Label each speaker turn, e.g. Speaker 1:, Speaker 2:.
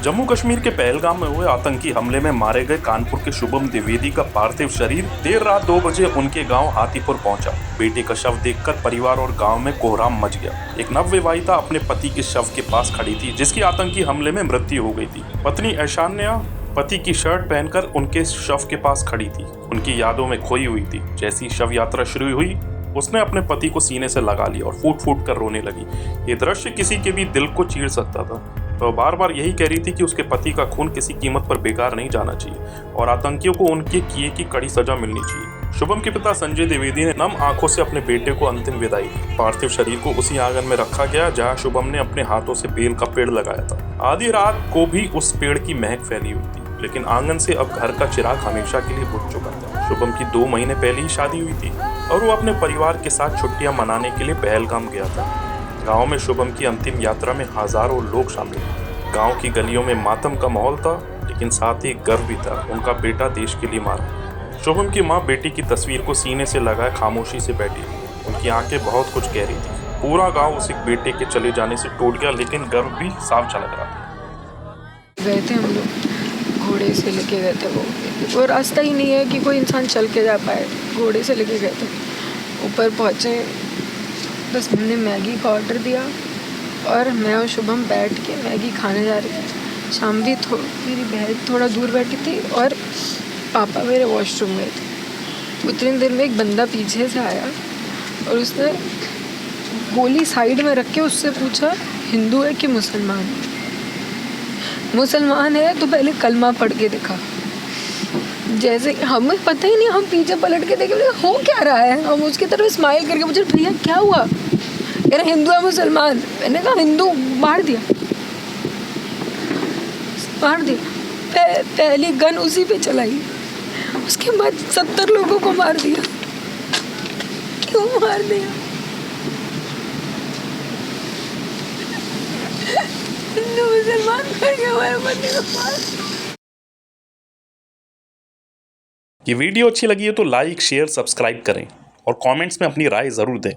Speaker 1: जम्मू कश्मीर के पहलगाम में हुए आतंकी हमले में मारे गए कानपुर के शुभम द्विवेदी का पार्थिव शरीर देर रात 2 बजे उनके गांव हाथीपुर पहुंचा। बेटे का शव देखकर परिवार और गांव में कोहराम मच गया। एक नवविवाहिता अपने पति के शव के पास खड़ी थी, जिसकी आतंकी हमले में मृत्यु हो गई थी। पत्नी ऐशान्या पति की शर्ट पहनकर उनके शव के पास खड़ी थी, उनकी यादों में खोई हुई थी। जैसी शव यात्रा शुरू हुई, उसने अपने पति को सीने से लगा लिया और फूट फूट कर रोने लगी। ये दृश्य किसी के भी दिल को चीर सकता था। तो बार बार यही कह रही थी कि उसके पति का खून किसी कीमत पर बेकार नहीं जाना चाहिए और आतंकियों को उनके किए की कड़ी सजा मिलनी चाहिए। शुभम के पिता संजय द्विवेदी ने नम आंखों से अपने बेटे को अंतिम विदाई दी। पार्थिव शरीर को उसी आंगन में रखा गया जहां शुभम ने अपने हाथों से बेल का पेड़ लगाया था। आधी रात को भी उस पेड़ की महक फैली हुई थी, लेकिन आंगन से अब घर का चिराग हमेशा के लिए बुझ चुका था। शुभम की 2 महीने पहले ही शादी हुई थी और वो अपने परिवार के साथ छुट्टियां मनाने के लिए पहलगाम गया था। गांव में शुभम की अंतिम यात्रा में हजारों लोग शामिल थे। गांव की गलियों में मातम का माहौल था, लेकिन साथ ही गर्व भी था। उनका बेटा देश के लिए मारा। शुभम की मां बेटी की तस्वीर को सीने से लगाए खामोशी से बैठी। उनकी आंखें बहुत कुछ कह रही थी। पूरा गांव उस एक बेटे के चले जाने से टूट गया, लेकिन गर्व भी साफ झलक रहा था।
Speaker 2: गए थे हम लोग, घोड़े से लेके गए थे। वो रास्ता ही नहीं है कि कोई इंसान चल के जा पाए। घोड़े से लेके गए थे। ऊपर पहुँचे, बस हमने मैगी का ऑर्डर दिया और मैं और शुभम बैठ के मैगी खाने जा रहे थे। शाम भी मेरी बहन थोड़ा दूर बैठी थी और पापा मेरे वॉशरूम गए थे। उतनी देर में एक बंदा पीछे से आया और उसने गोली साइड में रख के उससे पूछा, हिंदू है कि मुसलमान है? मुसलमान है तो पहले कलमा पढ़ के दिखा। जैसे हमें पता ही नहीं, हम पीछे पलट के देखे हो क्या रहा है। हम उसकी तरफ स्माइल करके पूछे, भैया क्या हुआ? कह रहे हिंदू है मुसलमान। मैंने कहा हिंदू, मार दिया। पहली गन उसी पे चलाई, उसके बाद 70 लोगों को मार दिया। क्यों मार दिया? हिंदू मुसलमान करके हमारे बंदे को मार।
Speaker 1: ये वीडियो अच्छी लगी है तो लाइक, शेयर, सब्सक्राइब करें और कमेंट्स में अपनी राय जरूर दें।